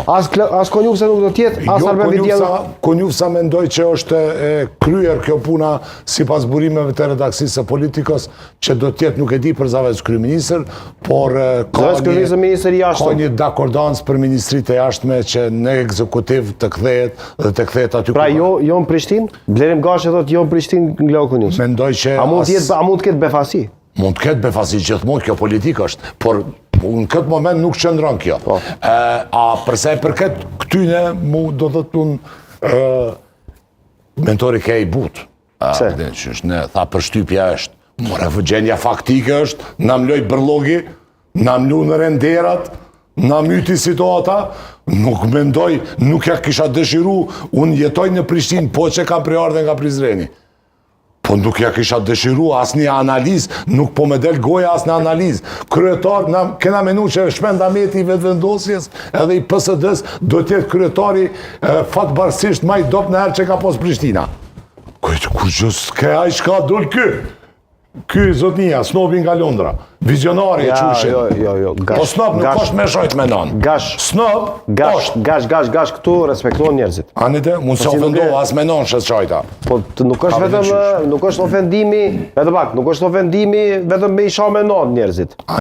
As Konjufsa nuk do tjetë, as Arben Vidjela. Konjufsa mendoj që është kryer kjo puna sipas burimeve të redaksisë së Politikos, që do tjetë nuk e di për Zavez kryeministër, por ka një dakordancë për ministritë e jashtme që në ekzekutiv të kthehet dhe të kthehet aty. Pra jo në Prishtinë? Blerim Gashi thotë jo në Prishtinë nga Konjufsa. Mendoj që a mund të ketë befasi? Mund të ketë befasi gjithmonë, kjo politikë është, por në këtë moment nuk qëndron kjo. A përse përket këtyne mu do të tunë mentori ke i butë. Ne tha përshtypja është, more vëgjenja faktike është, na mloj bërlogi, na mlu në renderat, na myti situata, nuk mendoj, nuk ja kisha dëshiru, unë jetoj në Prishtinë, po që kam preardhe nga Prizreni. Po nuk ja kisha dëshiru as një analiz, nuk po me del goja as një analiz. Kryetar, kena menu që shpendameti i vetëvendosjes edhe i PSD-s do tjetë kryetari fatbarësisht ma i dop në herë që ka pos Prishtina. Kur gjës ke a i shka dul Ky zotnia, snobi nga Londra, vizionari e qushin. Jo, Po snob nuk është me shojt me non. Snob është. Gash, këtu respektuon njerëzit. Anite, mund se ofendoha as me non shes qajta. Po nuk është vetëm, nuk është ofendimi, vetëm pak, nuk është ofendimi vetëm me isha me non njerëzit.